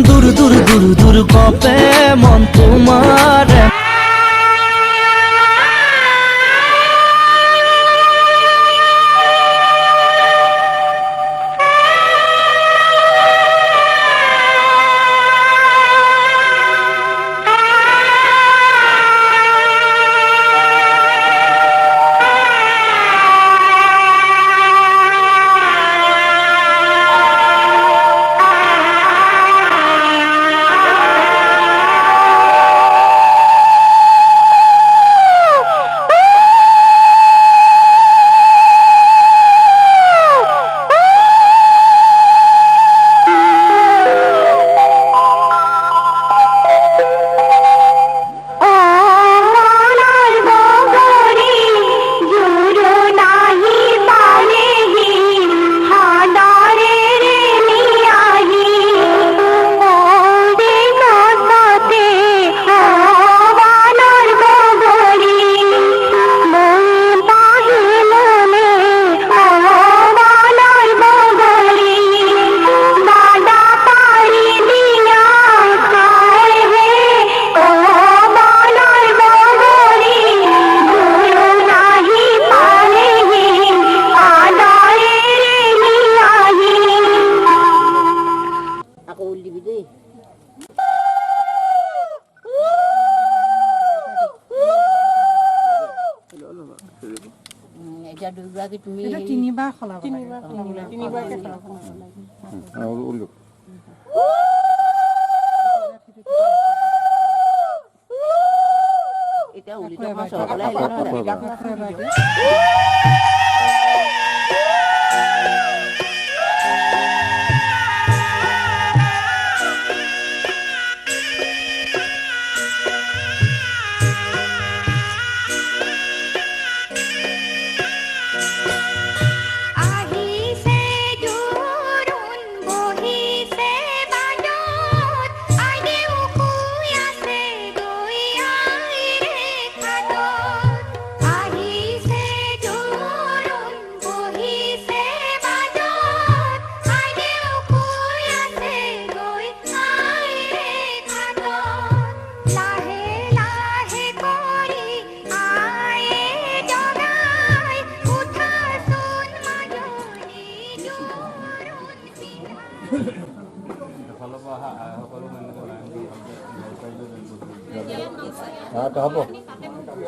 दूर दूर दूर दूर कपे मन तुम्हार তিনিবাৰ সলাব এতিয়া উলিত মাছ চৰকাৰে আহিলে নহয়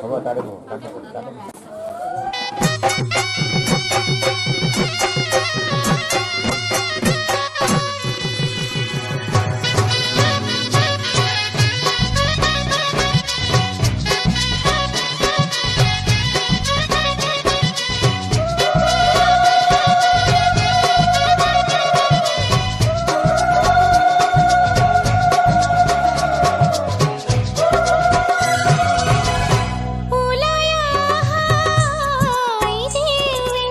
হ'ব তাৰে उलाया हाय देवे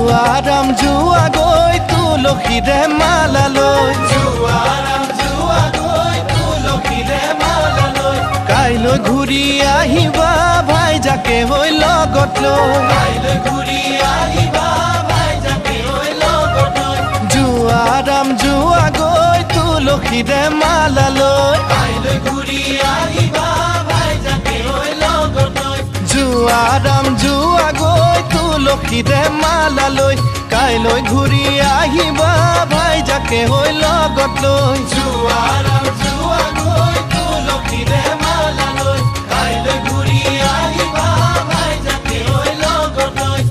জুৱাৰাম জুৱা গৈ তুলসীৰে মালা লৈ জুৱাৰাম জুৱা গৈ তুলসীৰে মালা লৈ কাইলৈ ঘূৰি আহিবা ভাইজাকে হৈ লগত লৈ কাইলৈ ঘূৰি আহিবা ভাইজাকে হৈ লগত লৈ জুৱাৰাম জুৱা গৈ তুলসীৰে মালা লৈ কাইলৈ ঘূৰি আহিবা ভাইজাকে হৈ লগত লৈ জুৱাৰাম জুৱা গৈ তুলসীৰে মালা লৈ কাইলৈ ঘূৰি আহিবা ভাইজাকে হৈ লগত লৈ জুৱাৰাম জুৱা গৈ তুলসীৰে মালা লৈ কাইলৈ ঘূৰি আহিবা ভাইজাকে হৈ লগত লৈ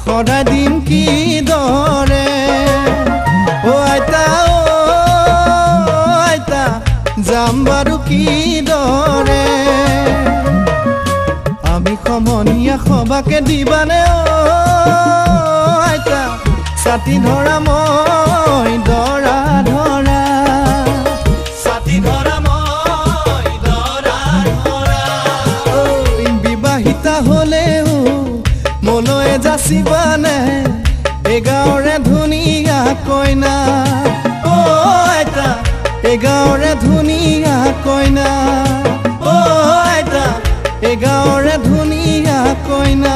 সদায় দিম কি দৰে আইতা যাম বাৰু কি দৰে আমি সমনীয়া সবাকে দিবানে আইতা ছাতি ধৰা মই দৰা ধৰা ছাতি ধৰা মই দৰা ধৰা বিবাহিতা হ'লেও মনয়ে যাচিবানে এই গাঁৱৰে ধুনীয়া কইনা আইতা এই গাঁৱৰে ধুনীয়া কইনা আইতা এই গাঁৱৰে ধুনীয়া কইনা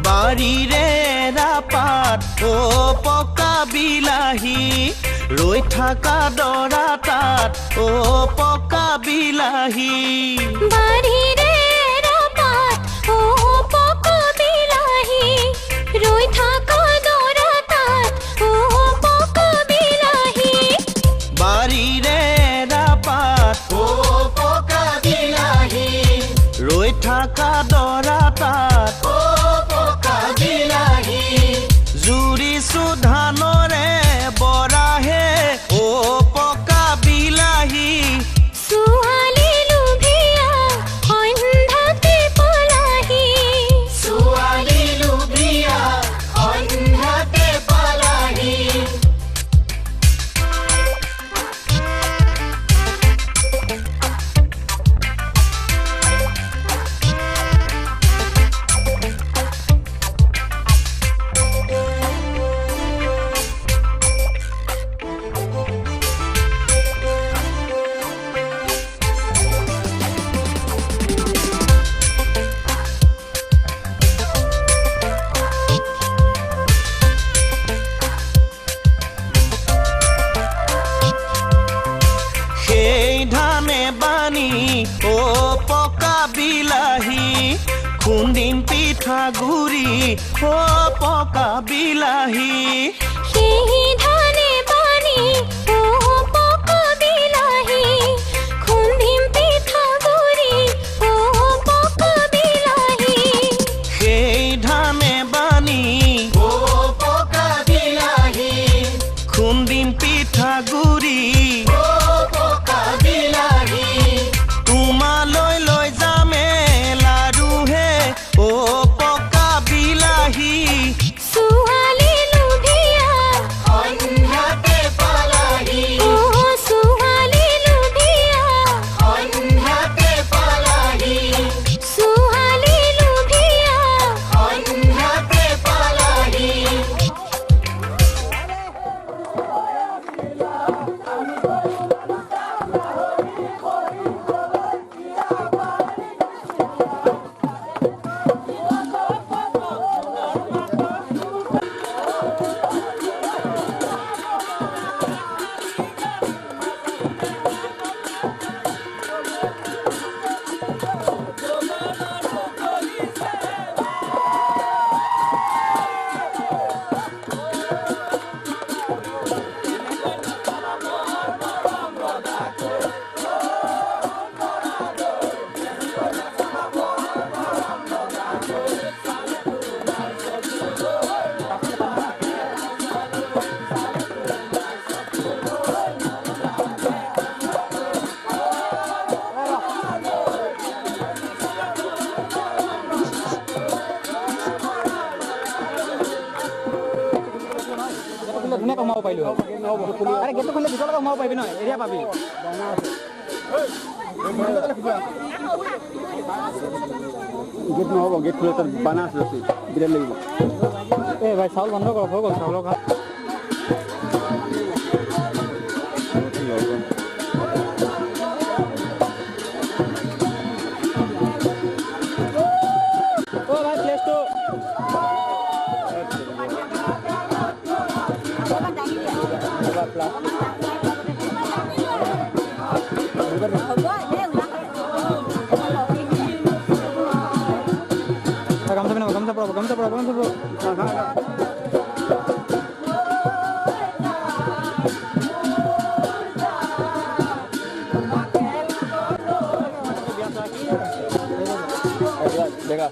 বাৰীৰে ৰাপাত পকা বিলাহী ৰৈ থকা দৰা তাত পকা বিলাহী বাৰীৰে ৰাপাত পকা বিলাহী ৰৈ থকা দৰা তাত পকা বিলাহী বাৰীৰে ৰাপাত পকা বিলাহী ৰৈ থকা দৰা তাত জুৰিছো ধানৰে বৰাহে পকা বিলাহী ছোৱালী লোভিয়া হয় পিঠাগুৰি ও পকা বিলাহী সেই ধানে পানী ও পকা বিলাহী খুন্দিম পিঠাগুৰি ও পকা বিলাহী সেই ধানে বানি ও পকা বিলাহী খুন্দিম পিঠাগুৰি ও পকা বিলাহী তোমালৈ লৈ যামে লাৰু হে ও পকা বিলাহী ছোৱালী লুভিয়া সন্ধ্যাতে পালাহি ও ছোৱালী লুভিয়া সন্ধ্যাতে পালাহি ছোৱালী লুভিয়া সন্ধ্যাতে পালাহি ধুনীয়া কমাব পাৰিলো আৰে গেটটো খুলিলে ভিতৰলৈকে সোমাব পাৰিবি নহয় এৰিয়া পাবি গেট নহ'ব গেট খুলে তাত বানা আছে বিৰাট লাগিব এই ভাই চাউল বন্ধ কৰ হৈ গ'ল চাউলৰ ঘাট অ ভাই প্লেছটো gamsa pura. Venga.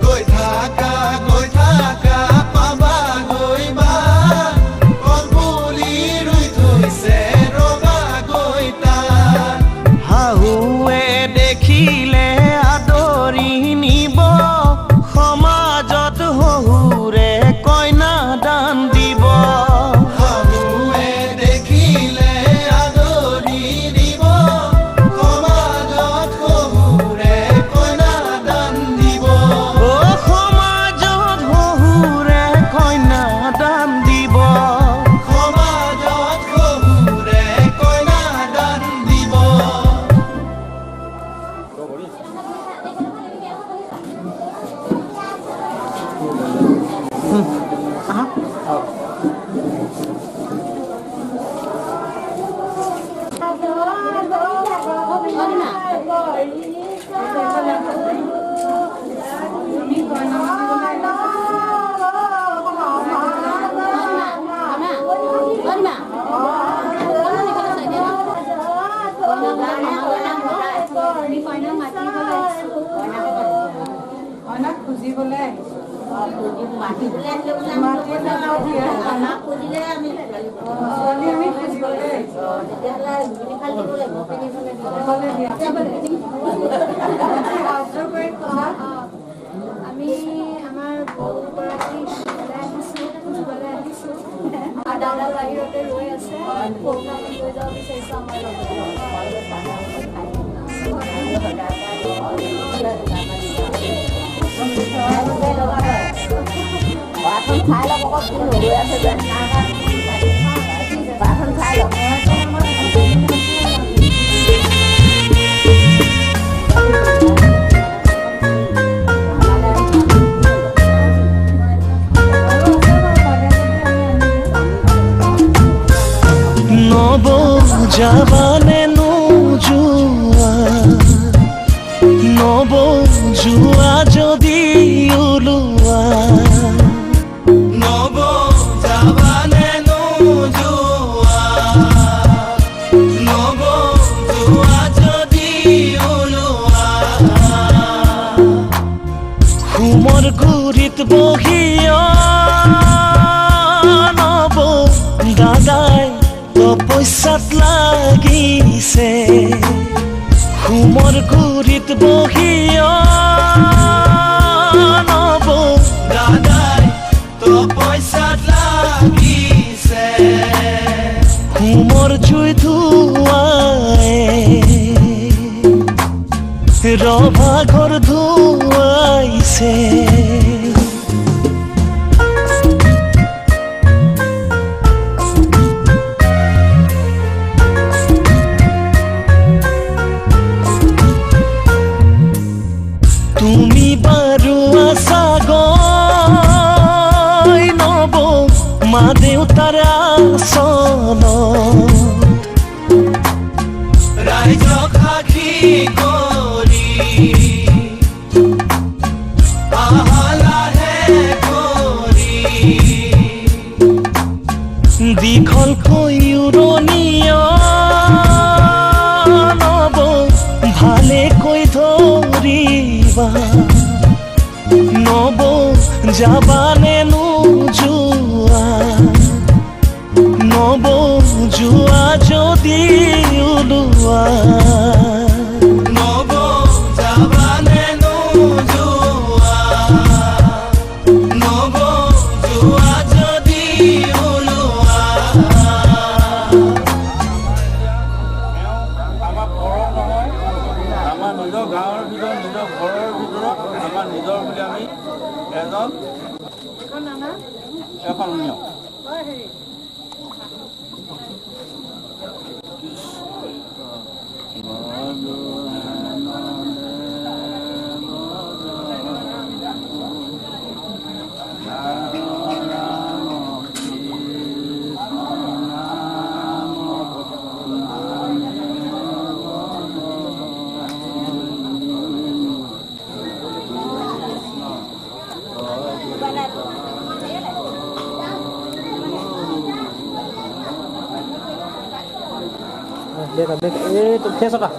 গৈ থাকা পাবা গৈবা কলপুলি ৰুই থৈছে ৰবা গৈতা শাহুৱে দেখিলে আদৰি নিব সমাজত শহুৰে কইনা দান দিব শাহুৱে দেখিলে আদৰি নিব সমাজত শহুৰে কইনা দান দিব সমাজত শহুৰে কইনা দান দিব সমাজত শহুৰে কইনা দান দিব আমি আমাৰ গৰুগৰাকী আহিছোঁ দাদা বাহিৰতে ৰৈ আছে প্ৰগ্ৰাম লৈ যাব বিচাৰিছোঁ আমাৰ খাই লওক আকৌ কোন ৰৈ আছে যে বাখন খাই লওক নবজাবানে নবজুৱা যদি ওলোৱা নবজাবানে নবজুৱা যদি ওলোৱা ঘুমৰ গুৰিত বহিয়া নব দাদাই তপস্যাত লাগিছে ঘুমৰ গুৰিত বহিয়া নব দাদাই তপস্যাত লাগিছে ঘুমৰ জুই ধুৱাই ৰভা ঘৰ ধুৱাইছে তুমি বাৰু আছা গৈ নব মা দেউতাৰ আচলত ৰাইজক সাক্ষী কৰি আহালাহে কৰি দীঘলকৈ উৰণীয়া নব ভালেকৈ ধৰিবা নব যাবানে নোযোৱা নবজুৱা যদি ওলোৱা নব যাবানে নোযোৱা নবজুৱা যদি ওলোৱা আমাৰ নিজৰ গাঁৱৰ ভিতৰত নিজৰ ঘৰৰ ভিতৰত আমাৰ নিজৰ বুলি আমি এজন এখন নিয়ম Lihat, itu biasa pak.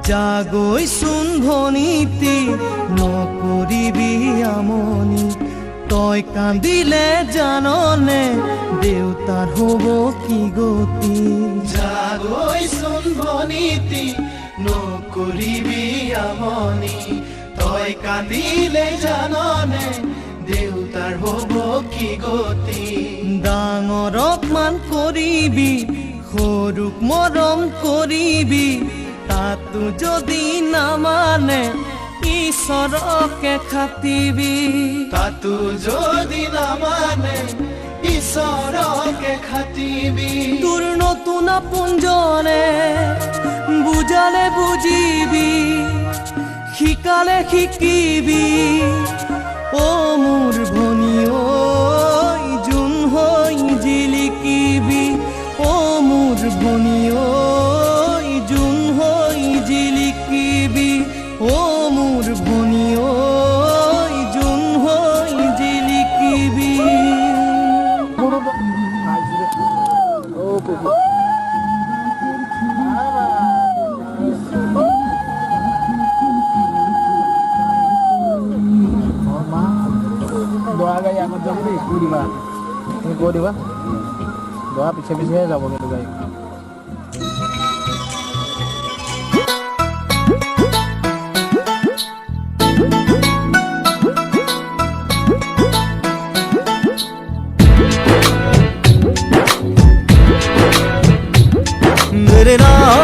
জাগৈ চোন ভনীতি নকৰিবি আমনি তই কান্দিলে জাননে দেউতাৰ হ'ব কি গতি জাগৈ চোন ভনীতি নকৰিবি আমনি তই কান্দিলে জাননে দেউতাৰ হ'ব কি গতি ডাঙৰক মান কৰিবি সৰুক মৰম কৰিবি তাতো যদি নামানে ঈশ্বৰকে খাটিবি তাতো যদি নামানে ঈশ্বৰকে খাটিবি তোৰ নতুন আপোনজনে বুজালে বুজিবি শিকালে শিকিবি ও মোৰ ভনী ঐ জোন হৈ জিলিকিবি ও মোৰ ভনী ঐ জোন হৈ জিলিকিবি ও মোৰ ভনী ঐ জোন হৈ জিলিকিবি দৰা গাড়ী আগত যাব দেই কৈ দিবা তুমি কৈ দিবা দৰা পিছে পিছেহে যাব কিন্তু গাড়ী मेरे नारे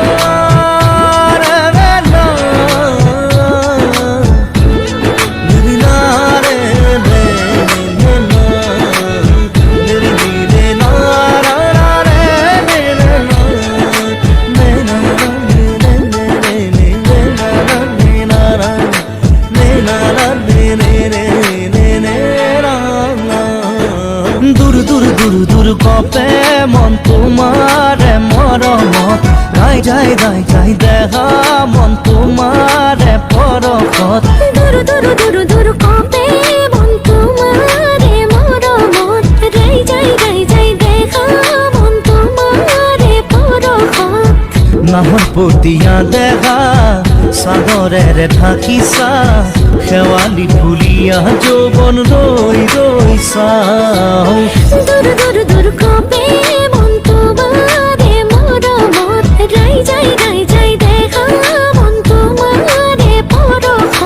যাই দেখা মন তোমারে পরখত দূর দূর দূর দূর কপে মন তোমারে মরমত রাই যাই দেখা মন তোমারে পরখত নাহর পতিয়া দেখা সাগরের ঢাকিছা শেৱালি ফুলিয়া যৌবন ৰৈ চাও দূৰ দূৰ দূৰ কপে মন তোমাৰে মৰমত ৰাই যাই দেখা মন তোমাৰে পৰখত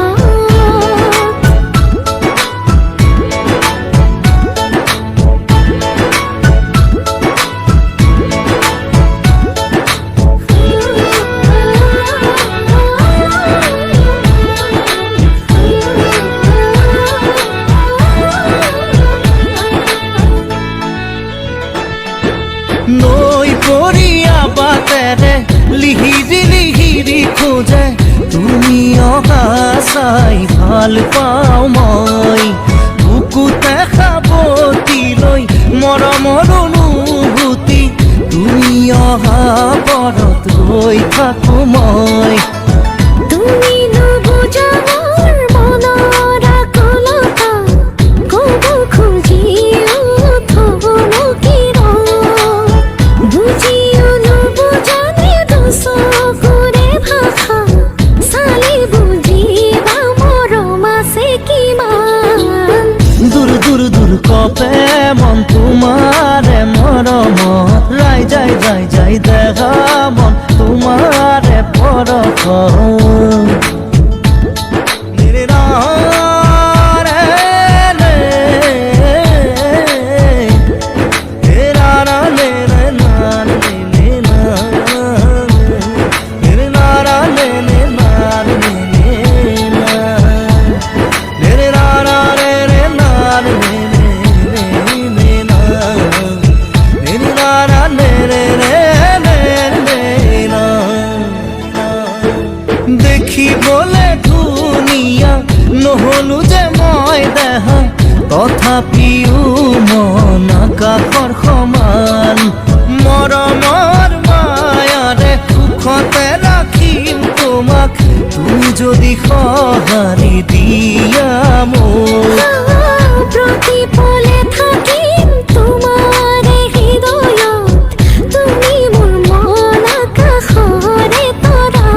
নৈ পৰিয়া বাটেৰে লিহিৰি খোজে তুমি অহা চাই ভাল পাওঁ মই বুকুতে সাৱটি লৈ মৰমৰ অনুভূতি তুমি অহা পৰত ৰৈ থাকো মই তুমি নুবুজা মোৰ মনৰ আকুলতা ক'ব খুজিও থমকিৰ বুজিও নুবুজানে দুচকুৰে ভাষা চালি বুজিবা মৰম আছে কিমান দূৰ কপে মন তোমাৰে মৰমত ৰাই যাই দেখা মন তোমাৰে পৰখত দেখিবলে ধুনীয়া নহলো যে মই দেহা তথাপিও মন আকাশৰ সমান মৰমৰ মায়াৰে সুখতে ৰাখিম তোমাক তুমি যদি সঁহাৰি দিয়া মোক প্ৰতিপলে থাকিম তোমাৰে হৃদয়ত তুমি মোৰ মন আকাশৰে তৰা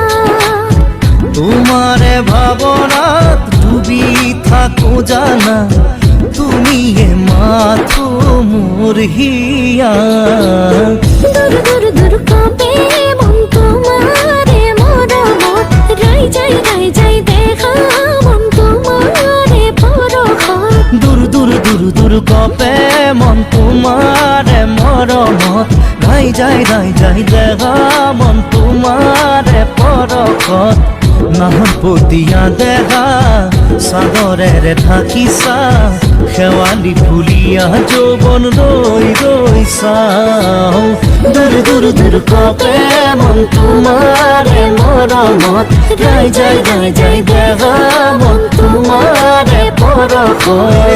তোমাৰে ভাৱনাত ডুবি থাকো জানা তুমিয়ে মাথো মোৰ হিয়া দূৰ কপে মন তোমাৰে মৰমত ৰাই যাই দেখা মন তোমাৰে পৰখত দূৰ কপে মন তোমাৰে মৰমত ৰাই যাই দেখা মন তোমাৰে পৰখত নাহৰ পতিয়া দেখা সাগৰেৰ ঢাকিছা শেৱালি ফুলিয়া যৌবন ৰৈ চাও দূৰ কপে মন তোমাৰে মৰমত ৰাই যাই দেখা মন তোমাৰে পৰখত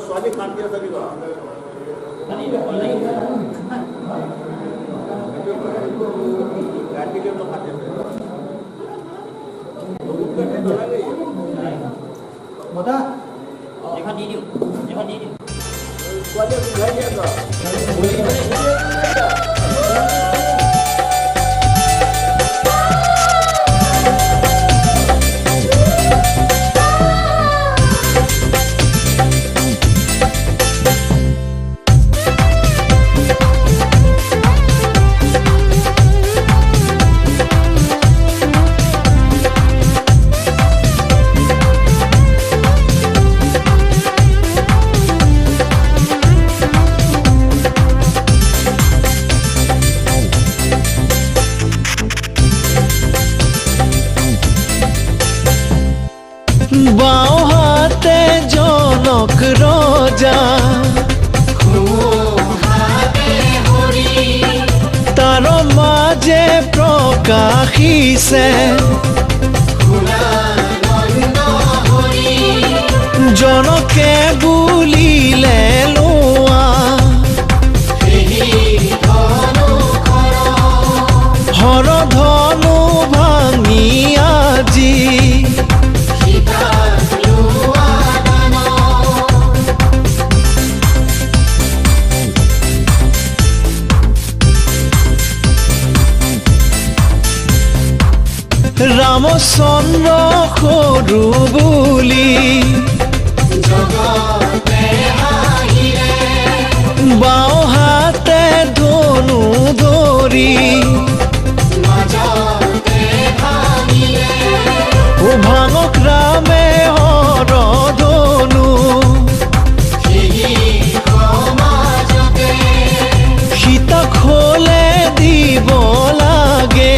ছোৱালী কাট দিয়া থাকিব মতা এখন দি দিওঁ ছোৱালী বুজাই দিয়া বাওঁ হাতে জনক ৰজা তাৰ মাজে প্ৰকাশিছে জনকে বুলিলে লোৱা হৰ ধনু ভাঙি আজি ৰামচন্দ্ৰ সৰু বুলি বাওঁ হাতে ধনু ধৰি ভাঙক ৰামে হৰ ধনু সীতাক হলে দিব লাগে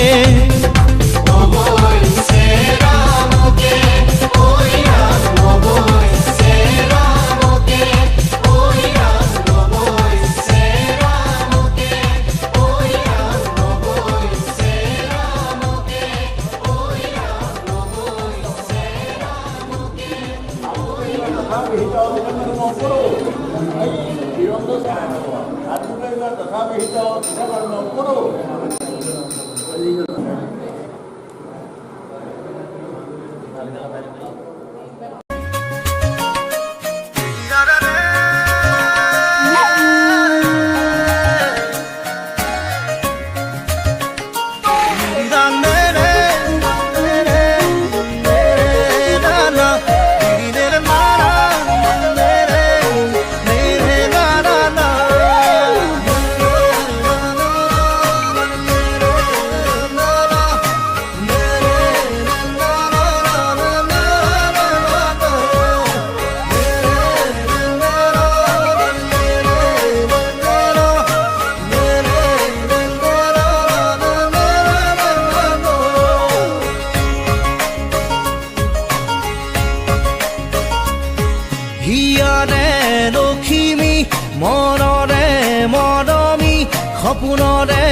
হিয়াৰে লখিমী মনৰে মৰমী সপোনৰে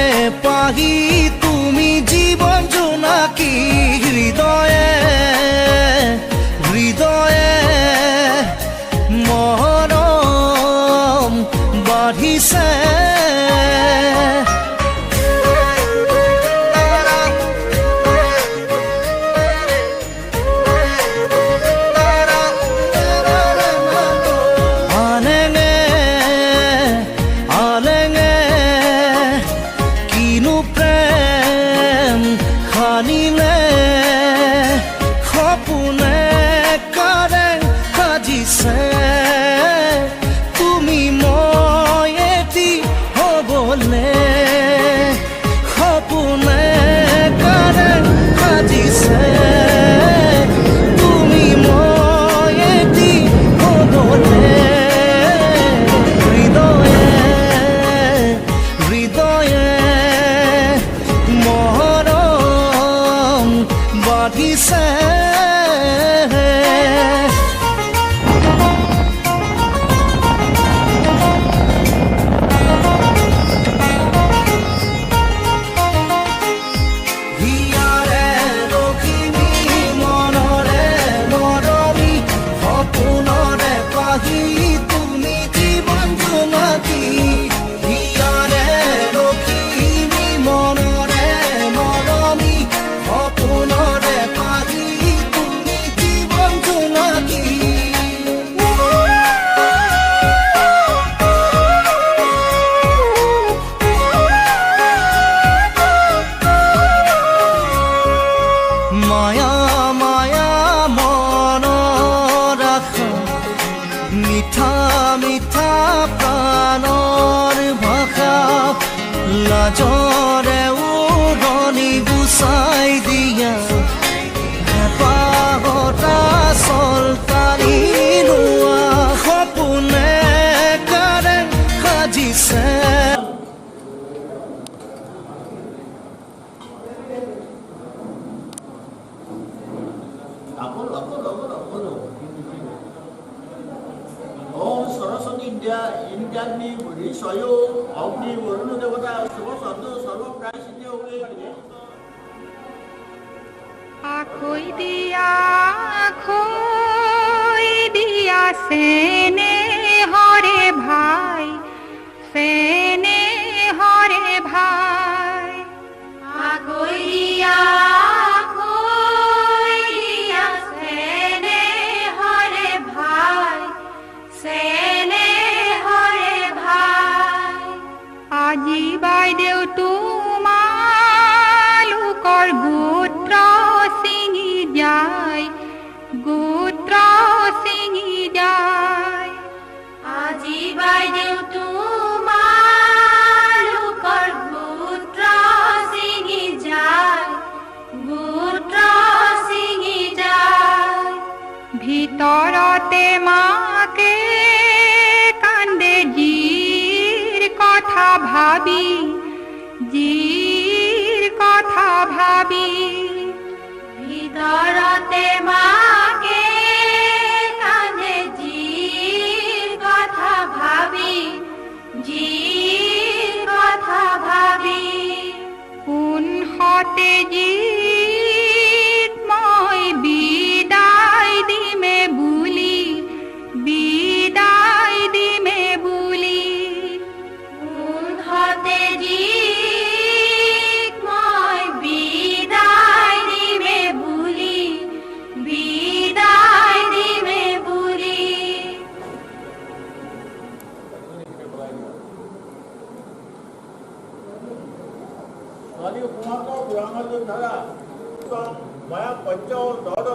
পাহি তুমি জীৱন জোনাকী হৃদয়ে হৃদয়ে মৰম বাঢ়িছে কিনো প্ৰেম খানিলে বিদ্যাগ্নি ঋষয় অগ্নি বরুণ দেবতা শুভ শব্দ সর্বপ্রায় সিদ্ধি হয়ে গেছে আখই দিয়া সেনে হরে ভাই সেনে হরে ভাই আখই দিয়া সেনে হরে ভাই সেনে হরে ভাই আজি বাইদেউ তোমালোকৰ গোত্ৰ ছিঙি যায় গোত্ৰ ছিঙি যায় আজি বাইদেউ তোমালোকৰ গোত্ৰ ছিঙি যায় গোত্ৰ ছিঙি যায় ভিতৰতে মাকে কান্দে জীৰ কথা ভাবি জীৰ কথা ভাবি ভিতৰতে মাকে কান্দে জীৰ কথা ভাবি জীৰ কথা ভাবি কোনহতে জীত মই বিদায় দিমে বুলি বিদায় দিমে বুলি কোনহতে জীত মই বিদায় দিমে বুলি বিদায় দিমে বুলি ছোৱালী কুমাৰক বুঢ়ামালী ধাৰা মায়া পঞ্চ দহ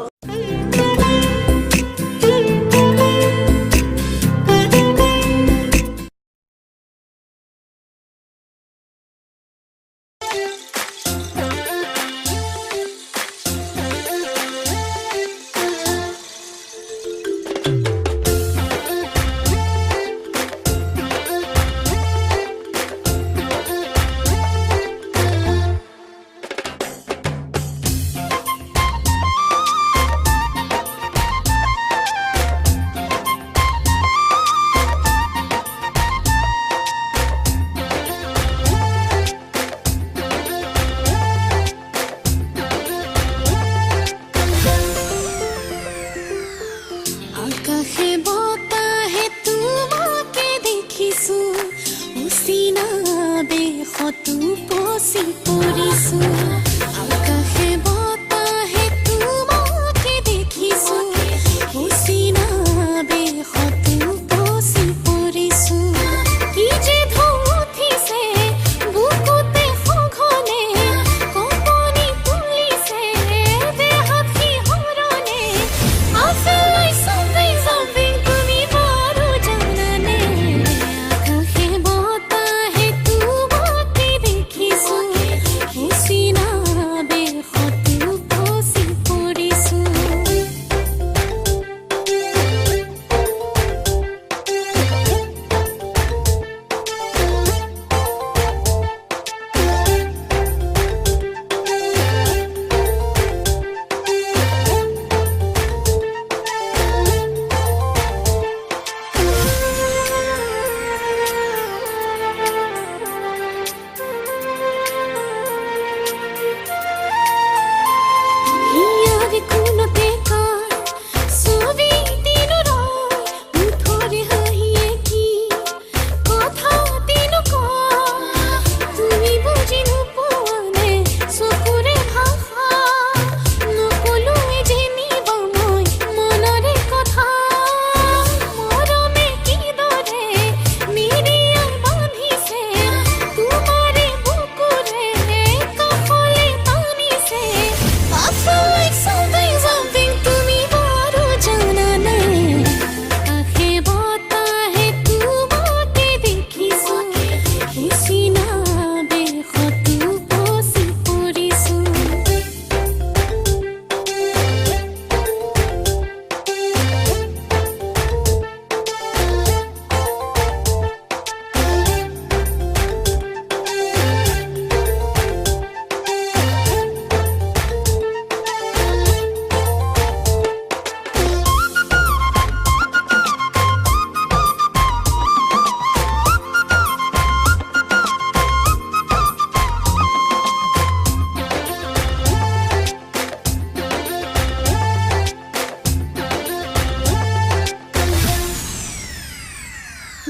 আকাশে বতাহে তোমাকে দেখিছো উচিনা বেশতো পচি পৰিছো আকাশে বতাহে তোমাকে দেখিছো উচিনা বেশতো পচি পৰিছো কি যে ঢৌ উঠিছে বুকুতে সঘনে কঁপনি তুলিছে দেহত শিহৰণে আফেলাই something তুমি বড় জানানে আকাশে বতাহে তোমাকে দেখিছো উচিনা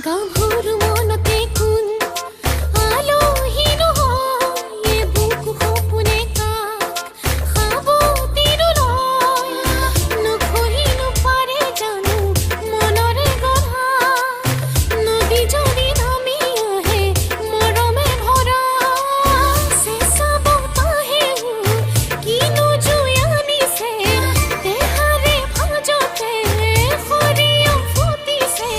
গাভৰুৰ মনতে কোন আলোহীন হয় বুক সপোনে কাক খাব তিৰুলৈ নখহিনো পাৰে জানো মনৰে গঢ়া নদী যদি নামি আহে মৰমে ভৰা চেঁচা বতাহে কিনো জুই আনিছে দেহাৰে ভাজতে সৰিয়হ ফুটিছে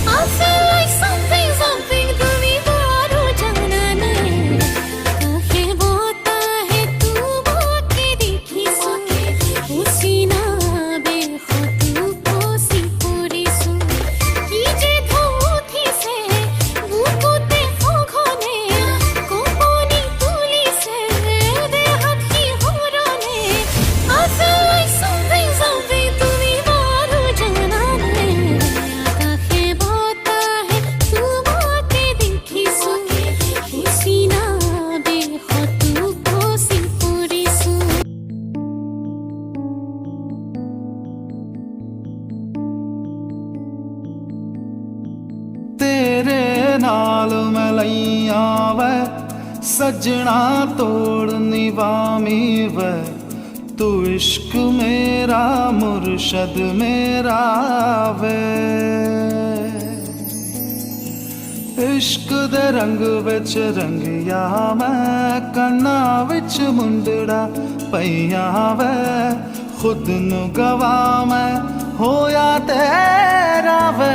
I feel like something তুমি বাৰু জানা নাই কাহে বতা হে তোমাকে দেখিছো উচিনা বেখতো পচি পৰিছো কি যে উঠিছে বুকুতে সঘনে কপনি তুলিছে দেহত শিহৰণে I feel like something তুমি বাৰু জানা নাই কাহে বতা হে তোমাকে দেখিছো উচিনা বেখতো পচি পৰিছো तेरे नाल मैं लईया वै सजना तोड़ निवामी वै तू इश्क मेरा मुर्शद मेरा वे इश्क दे रंग विच रंगिया मैं कन्ना विच मुंदड़ा पईया वै खुद नू गवा मैं होया तेरा वे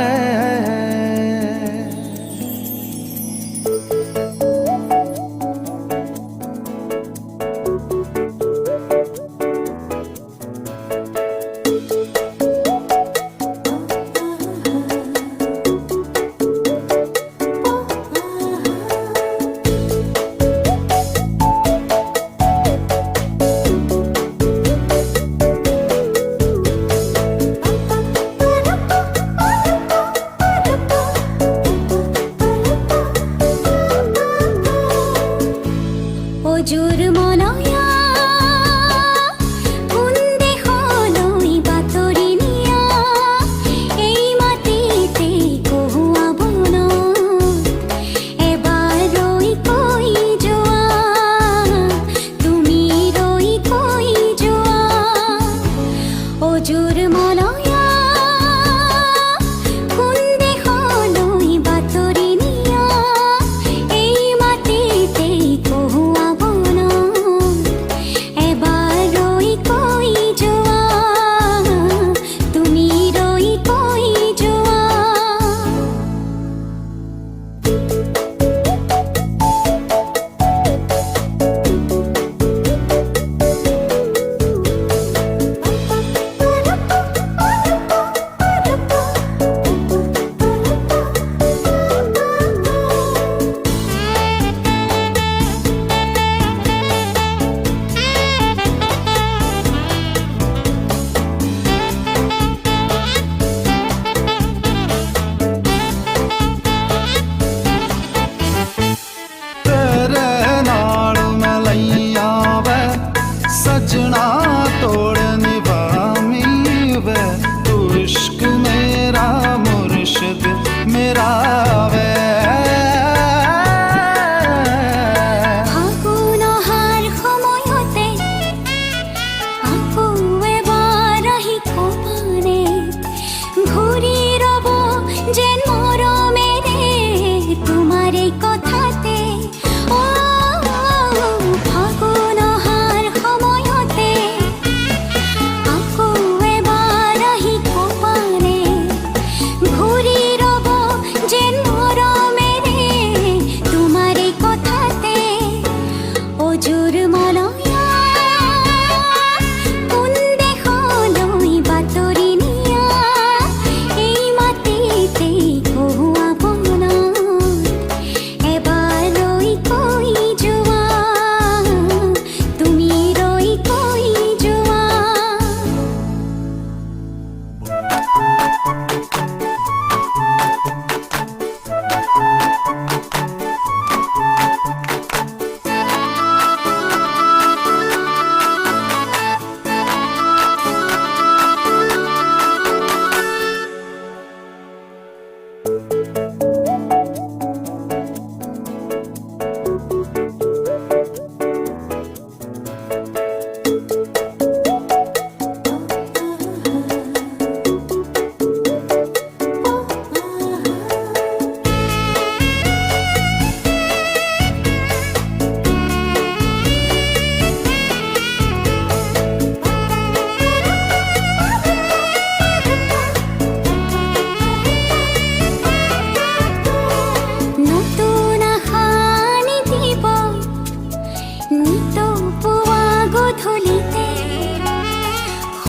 অজুৰ মনয়া কোন দেশলৈ বাতৰি নিয়া এই মাটিতে কহুৱা বনত এবাৰ ৰৈ কৈ যোৱা তুমি ৰৈ কৈ যোৱা অজুৰ মনয়া কোন দেশলৈ বাতৰি নিয়া এই মাটিতে কহুৱা বনত এবাৰ ৰৈ কৈ যোৱা তুমি ৰৈ কৈ যোৱা तेरे नाल मैं लईया वै सजना तोड़ निभामी वै तू इश्क मेरा मुर्शद मेरा वे